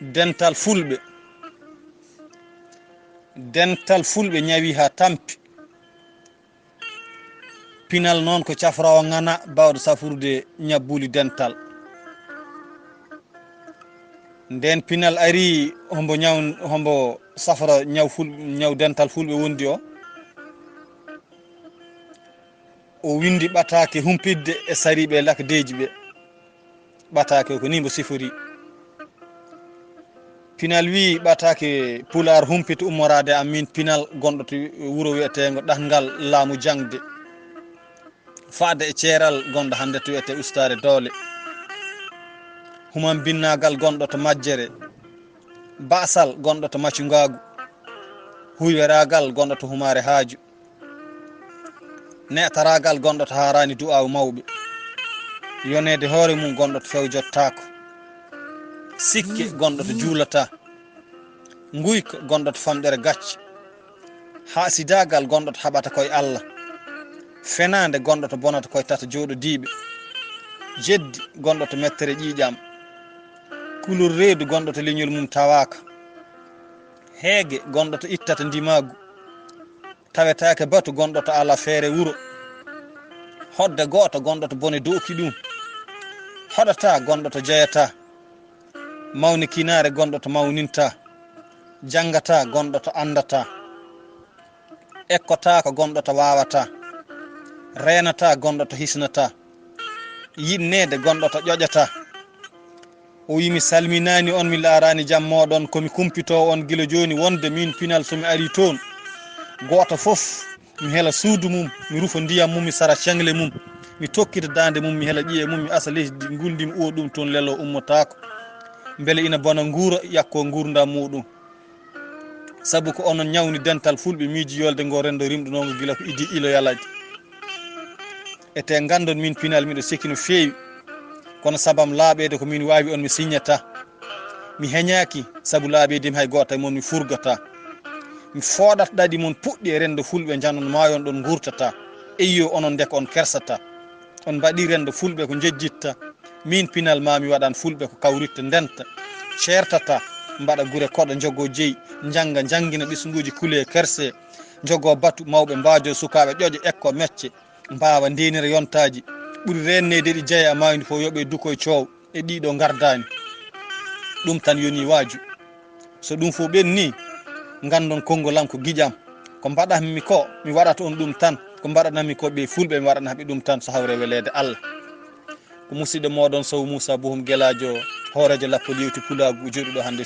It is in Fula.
dental fulɓe ñawi ha tampi. Pinal noon ko cafrawo ngana bawɗo safrude ñabbuli dental. Nden pinal ari hombo safra ñaw dental fulɓe wondi o windi ɓatake humpidde e sariɓe lakdeji ɓe. ɓatake ko ni mbo sifori. Pinal wi ɓatake pular humpita ummorade amin pinal gonɗo to wuro wiyetego ɗatgal laamu jangde faada e ceeral gonɗo hande to wiyete ustare doole. Human binnagal gonɗo to majjere, basal gonɗo to maccugagu, huyweragal gonɗo to humare haaju, netaragal gonɗo to harani du'awu mawɓe, yonede hoore mum gonɗo to few jottako, sikke gonɗo to juulata, guyka gonɗo to famɗere gacce, hasidagal gonɗo to haɓata koye Allah, fenade gonɗo to bonata koye tata jooɗodiɓe, jeddi gonɗo to mettere ƴiƴam, kulol reedu gonɗo to leñol mum tawaka, heege gonɗo to ittata ndimagu, tawetake batu gonɗo to ala feere wuro, hodde goto gonɗo to bone do'ki ɗum, hoɗata gonɗo to jeyata, mawni kinare gonɗo to mawninta, jangata gonɗo to andata, ekkotaka gonɗo to wawata, renata gonɗo to hisnata, yinnede gonɗo to ƴoƴata. O wi mi salminani on, mi laarani jam moɗon, komi kumpitowo on gila joni wonde min pinal somi ari toon, goto foof mi heela suudu mum, mi rufa ndiyam mum, mi sara cengle mum, mi tokkita dande mum, mi heela ƴiye mum, mi asa lesdi guldimi uwo ɗum toon lelo ummotako, beele ina bona guura yakko gurdam muɗum. Saabu ko onon ñawni dental fulɓe miiji yolde ngo rendo rimɗunogo gila ko idi ilo yalade. Ete gandon min pinal miɗo sikki no feewi, kono sabam laaɓede ko min wawi on mi signata, mi heñaki saabu laaɓedimi hay goto e moon mi furgata, mi fooɗat ɗaɗi moon puɗɗi e rendo fulɓe janon mayon ɗon gurtata, eyyo onon deka on kersata, on mbaɗi rendo fulɓe ko jejjitta, min pinal ma mi waɗan fulɓe ko kawritta ndenta, ceertata, mbaɗa gure koɗo jogo jeeyi, jangga jangguina ɓesguji kuule kerse, jogo batu mawɓe mbajo sukaɓe ƴoƴe ekko mecce, mbawa ndenira yontaji, ɓuuri rennede ɗi jeeya maydi fo yooɓe dukoye coow e ɗiɗo gardani. ɗum tan yoni waaju. So ɗum fo ɓenni gandon kongolam ko guiƴam, ko mbaɗatmi ko mi waɗata on ɗum tan, ko mbaɗanami ko ɓe fulɓe mi waɗana haɓe ɗum tan, so hawre welede Allah. Ko musidɗo moɗon Sow Moussa Bohum Guelajo, hoorejo lappol yewti Pulagu joɗiɗo hande